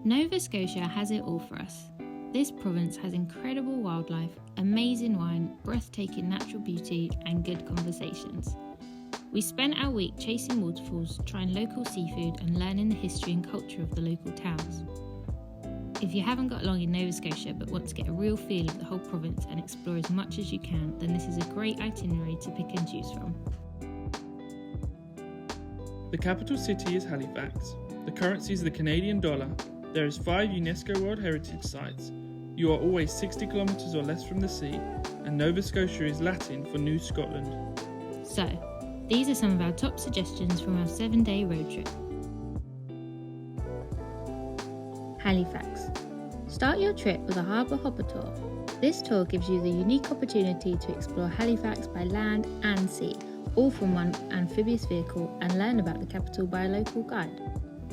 Nova Scotia has it all for us. This province has incredible wildlife, amazing wine, breathtaking natural beauty, and good conversations. We spent our week chasing waterfalls, trying local seafood, and learning the history and culture of the local towns. If you haven't got long in Nova Scotia but want to get a real feel of the whole province and explore as much as you can, then this is a great itinerary to pick and choose from. The capital city is Halifax. The currency is the Canadian dollar. There is 5 UNESCO World Heritage Sites. You are always 60 kilometres or less from the sea, and Nova Scotia is Latin for New Scotland. So, these are some of our top suggestions from our 7-day road trip. Halifax. Start your trip with a Harbour hopper tour. This tour gives you the unique opportunity to explore Halifax by land and sea, all from one amphibious vehicle, and learn about the capital by a local guide.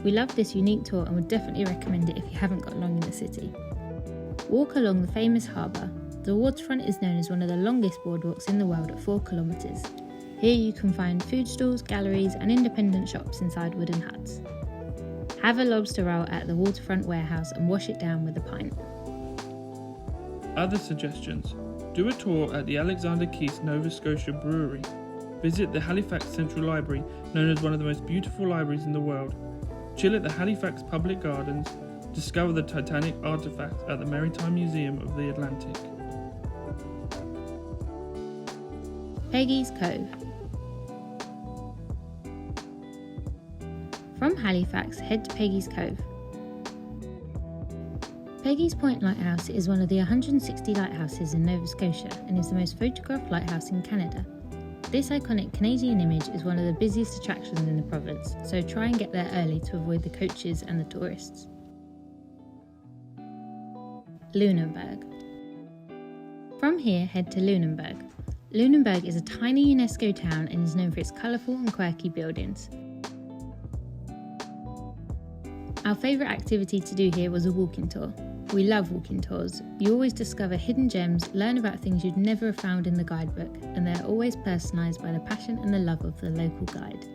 We love this unique tour and would definitely recommend it if you haven't got long in the city. Walk along the famous harbour. The waterfront is known as one of the longest boardwalks in the world at 4 kilometres. Here you can find food stalls, galleries and independent shops inside wooden huts. Have a lobster roll at the waterfront warehouse and wash it down with a pint. Other suggestions. Do a tour at the Alexander Keith's Nova Scotia Brewery. Visit the Halifax Central Library, known as one of the most beautiful libraries in the world. Chill at the Halifax Public Gardens. Discover the Titanic artefacts at the Maritime Museum of the Atlantic. Peggys Cove. From Halifax, head to Peggys Cove. Peggys Point Lighthouse is one of the 160 lighthouses in Nova Scotia and is the most photographed lighthouse in Canada. This iconic Canadian image is one of the busiest attractions in the province, so try and get there early to avoid the coaches and the tourists. Lunenburg. From here, head to Lunenburg. Lunenburg is a tiny UNESCO town and is known for its colourful and quirky buildings. Our favourite activity to do here was a walking tour. We love walking tours. You always discover hidden gems, learn about things you'd never have found in the guidebook, and they're always personalised by the passion and the love of the local guide.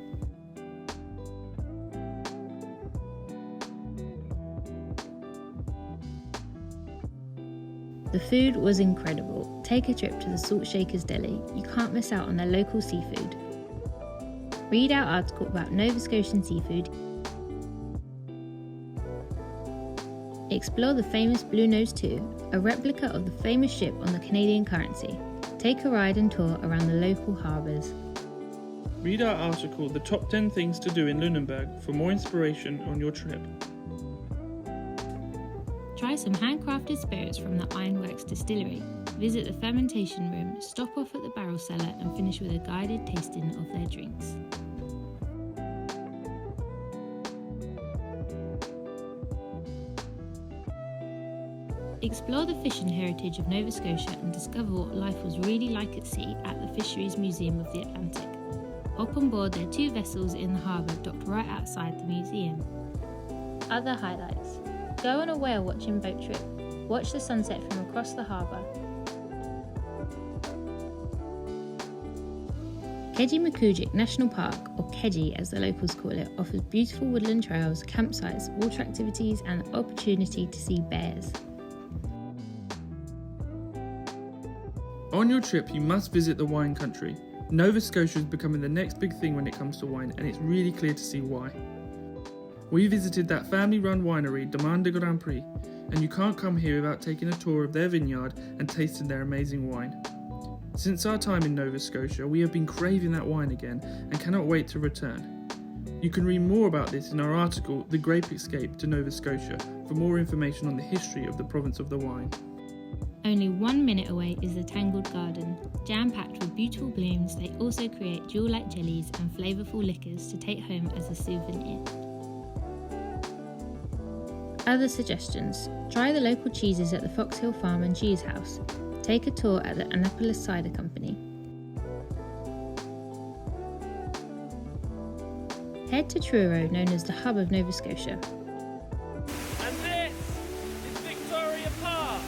The food was incredible. Take a trip to the Salt Shakers Deli. You can't miss out on their local seafood. Read our article about Nova Scotian seafood. Explore the famous Blue Nose 2, a replica of the famous ship on the Canadian currency. Take a ride and tour around the local harbours. Read our article, The Top 10 Things to Do in Lunenburg, for more inspiration on your trip. Try some handcrafted spirits from the Ironworks distillery. Visit the fermentation room, stop off at the barrel cellar and finish with a guided tasting of their drinks. Explore the fishing heritage of Nova Scotia and discover what life was really like at sea at the Fisheries Museum of the Atlantic. Hop on board their 2 vessels in the harbour docked right outside the museum. Other highlights. Go on a whale watching boat trip. Watch the sunset from across the harbour. Keeji National Park, or Keeji as the locals call it, offers beautiful woodland trails, campsites, water activities and the opportunity to see bears. On your trip, you must visit the wine country. Nova Scotia is becoming the next big thing when it comes to wine, and it's really clear to see why. We visited that family-run winery, Demande de Grand Prix, and you can't come here without taking a tour of their vineyard and tasting their amazing wine. Since our time in Nova Scotia, we have been craving that wine again and cannot wait to return. You can read more about this in our article, The Grape Escape to Nova Scotia, for more information on the history of the province of the wine. Only 1 minute away is the Tangled Garden. Jam-packed with beautiful blooms, they also create jewel-like jellies and flavourful liquors to take home as a souvenir. Other suggestions. Try the local cheeses at the Fox Hill Farm and Cheese House. Take a tour at the Annapolis Cider Company. Head to Truro, known as the hub of Nova Scotia. And this is Victoria Park.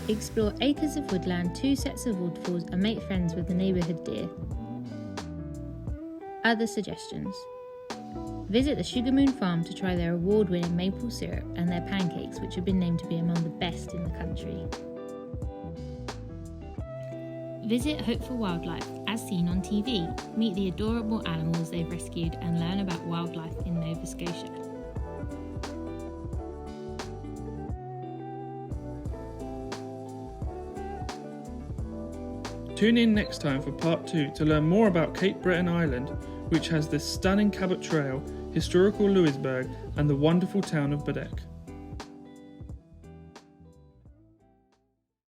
Explore acres of woodland, 2 sets of waterfalls and make friends with the neighbourhood deer. Other suggestions. Visit the Sugar Moon Farm to try their award-winning maple syrup and their pancakes, which have been named to be among the best in the country. Visit Hope for Wildlife, as seen on TV. Meet the adorable animals they've rescued and learn about wildlife in Nova Scotia. Tune in next time for part 2 to learn more about Cape Breton Island, which has the stunning Cabot Trail, historical Louisbourg, and the wonderful town of Baddeck.